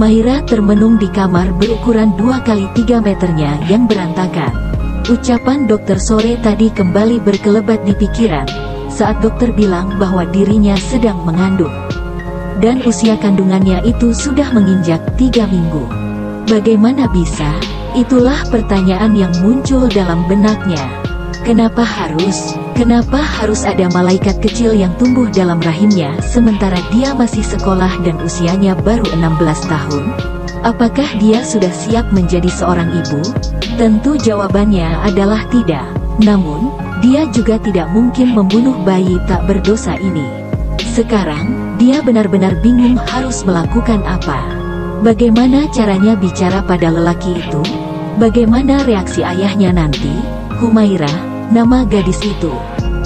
Maira termenung di kamar berukuran 2 kali 3 meternya yang berantakan. Ucapan dokter sore tadi kembali berkelebat di pikiran, saat dokter bilang bahwa dirinya sedang mengandung. Dan usia kandungannya itu sudah menginjak 3 minggu. Bagaimana bisa? Itulah pertanyaan yang muncul dalam benaknya. Kenapa harus ada malaikat kecil yang tumbuh dalam rahimnya sementara dia masih sekolah dan usianya baru 16 tahun? Apakah dia sudah siap menjadi seorang ibu? Tentu jawabannya adalah tidak. Namun, dia juga tidak mungkin membunuh bayi tak berdosa ini. Sekarang, dia benar-benar bingung harus melakukan apa. Bagaimana caranya bicara pada lelaki itu? Bagaimana reaksi ayahnya nanti? Humaira, nama gadis itu.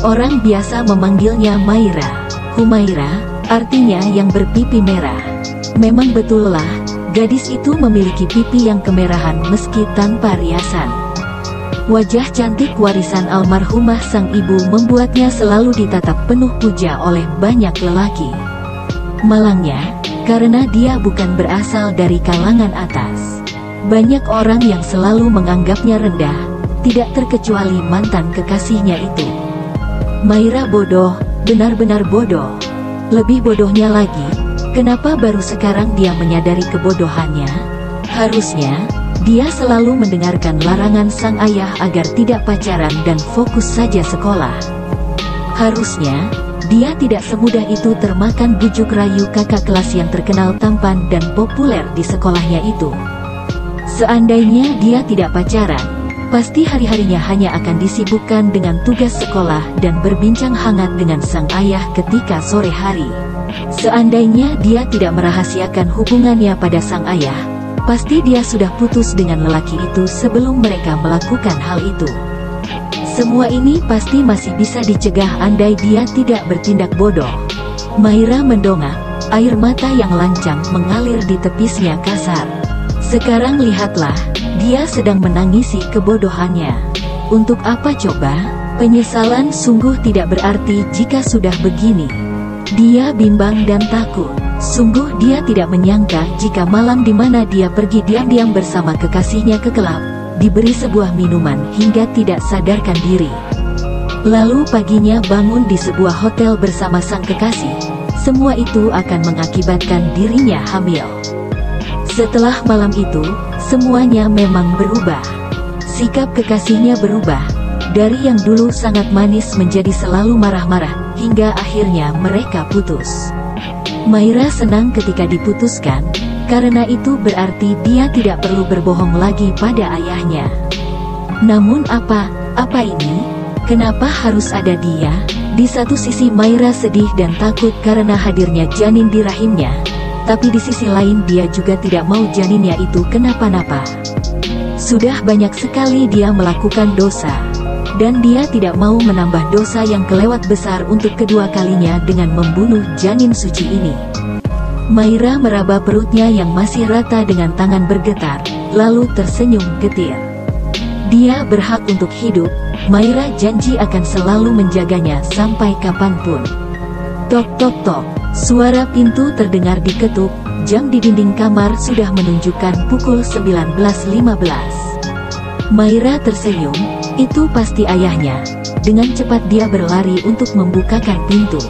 Orang biasa memanggilnya Maira. Humaira, artinya yang berpipi merah. Memang betullah, gadis itu memiliki pipi yang kemerahan meski tanpa riasan. Wajah cantik warisan almarhumah sang ibu membuatnya selalu ditatap penuh puja oleh banyak lelaki. Malangnya, karena dia bukan berasal dari kalangan atas. Banyak orang yang selalu menganggapnya rendah, tidak terkecuali mantan kekasihnya itu. Maira bodoh, benar-benar bodoh. Lebih bodohnya lagi, kenapa baru sekarang dia menyadari kebodohannya? Harusnya, dia selalu mendengarkan larangan sang ayah agar tidak pacaran dan fokus saja sekolah. Harusnya, dia tidak semudah itu termakan bujuk rayu kakak kelas yang terkenal tampan dan populer di sekolahnya itu. Seandainya dia tidak pacaran, pasti hari-harinya hanya akan disibukkan dengan tugas sekolah dan berbincang hangat dengan sang ayah ketika sore hari. Seandainya dia tidak merahasiakan hubungannya pada sang ayah, pasti dia sudah putus dengan lelaki itu sebelum mereka melakukan hal itu. Semua ini pasti masih bisa dicegah andai dia tidak bertindak bodoh. Maira mendongak, air mata yang lancang mengalir di tepisnya kasar. Sekarang lihatlah, dia sedang menangisi kebodohannya. Untuk apa coba? Penyesalan sungguh tidak berarti jika sudah begini. Dia bimbang dan takut. Sungguh dia tidak menyangka jika malam di mana dia pergi diam-diam bersama kekasihnya ke klub, diberi sebuah minuman hingga tidak sadarkan diri. Lalu paginya bangun di sebuah hotel bersama sang kekasih. Semua itu akan mengakibatkan dirinya hamil. Setelah malam itu, semuanya memang berubah. Sikap kekasihnya berubah. Dari yang dulu sangat manis menjadi selalu marah-marah, hingga akhirnya mereka putus. Maira senang ketika diputuskan, karena itu berarti dia tidak perlu berbohong lagi pada ayahnya. Namun apa ini? Kenapa harus ada dia? Di satu sisi Maira sedih dan takut karena hadirnya janin di rahimnya, tapi di sisi lain dia juga tidak mau janinnya itu kenapa-napa. Sudah banyak sekali dia melakukan dosa, dan dia tidak mau menambah dosa yang kelewat besar untuk kedua kalinya dengan membunuh janin suci ini. Maira meraba perutnya yang masih rata dengan tangan bergetar, lalu tersenyum getir. Dia berhak untuk hidup, Maira janji akan selalu menjaganya sampai kapanpun. Tok tok tok. Suara pintu terdengar diketuk, jam di dinding kamar sudah menunjukkan pukul 19.15. Maira tersenyum, itu pasti ayahnya. Dengan cepat dia berlari untuk membukakan pintu.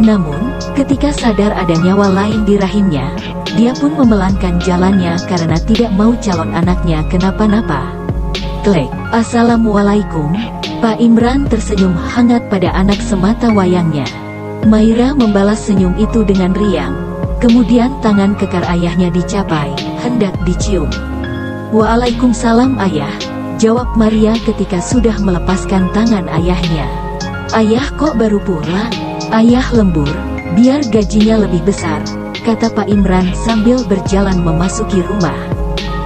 Namun, ketika sadar ada nyawa lain di rahimnya, dia pun memelangkan jalannya karena tidak mau calon anaknya kenapa-napa. Klek, Assalamualaikum. Pak Imran tersenyum hangat pada anak semata wayangnya. Maira membalas senyum itu dengan riang. Kemudian tangan kekar ayahnya dicapai, hendak dicium. Waalaikumsalam ayah, jawab Maria ketika sudah melepaskan tangan ayahnya. Ayah kok baru pulang? Ayah lembur, biar gajinya lebih besar, kata Pak Imran sambil berjalan memasuki rumah.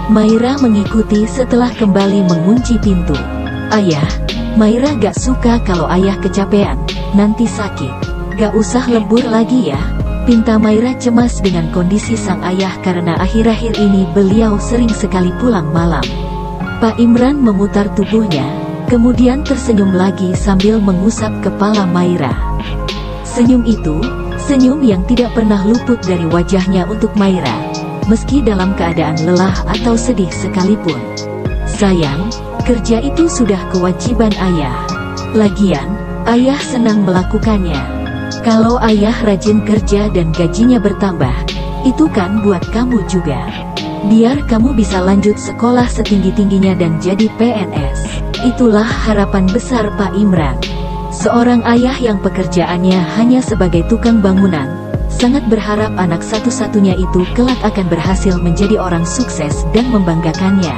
Maira mengikuti setelah kembali mengunci pintu. Ayah, Maira gak suka kalau ayah kecapean, nanti sakit. Gak usah lembur lagi ya, pinta Maira cemas dengan kondisi sang ayah karena akhir-akhir ini beliau sering sekali pulang malam. Pak Imran memutar tubuhnya, kemudian tersenyum lagi sambil mengusap kepala Maira. Senyum itu, senyum yang tidak pernah luput dari wajahnya untuk Maira. meski dalam keadaan lelah atau sedih sekalipun. Sayang, kerja itu sudah kewajiban ayah. Lagian, ayah senang melakukannya. Kalau ayah rajin kerja dan gajinya bertambah, itu kan buat kamu juga. Biar kamu bisa lanjut sekolah setinggi-tingginya dan jadi PNS. Itulah harapan besar Pak Imran. Seorang ayah yang pekerjaannya hanya sebagai tukang bangunan, sangat berharap anak satu-satunya itu kelak akan berhasil menjadi orang sukses dan membanggakannya.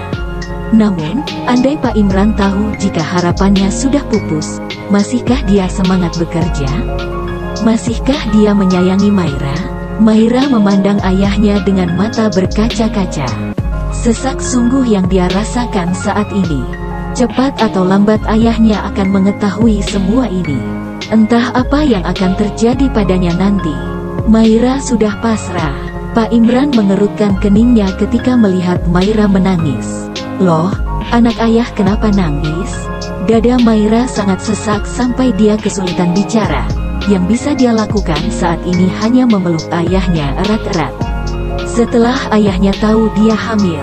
Namun, andai Pak Imran tahu jika harapannya sudah pupus, masihkah dia semangat bekerja? Masihkah dia menyayangi Maira? Maira memandang ayahnya dengan mata berkaca-kaca. Sesak sungguh yang dia rasakan saat ini. Cepat atau lambat ayahnya akan mengetahui semua ini. Entah apa yang akan terjadi padanya nanti. Maira sudah pasrah. Pak Imran mengerutkan keningnya ketika melihat Maira menangis. Loh, anak ayah kenapa nangis? Dada Maira sangat sesak sampai dia kesulitan bicara. Yang bisa dia lakukan saat ini hanya memeluk ayahnya erat-erat. Setelah ayahnya tahu dia hamil,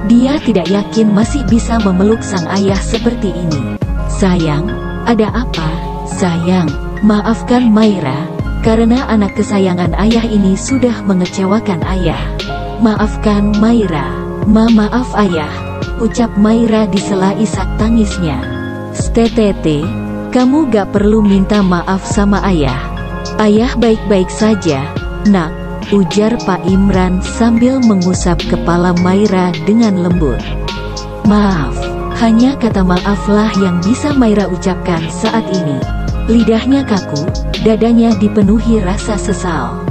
dia tidak yakin masih bisa memeluk sang ayah seperti ini. Sayang, ada apa? Sayang, maafkan Maira, karena anak kesayangan ayah ini sudah mengecewakan ayah. Maafkan Maira. Maaf ayah, ucap Maira di sela isak tangisnya. Tete, kamu gak perlu minta maaf sama ayah. Ayah baik-baik saja, nak, ujar Pak Imran sambil mengusap kepala Maira dengan lembut. Maaf, hanya kata maaflah yang bisa Maira ucapkan saat ini. Lidahnya kaku, dadanya dipenuhi rasa sesal.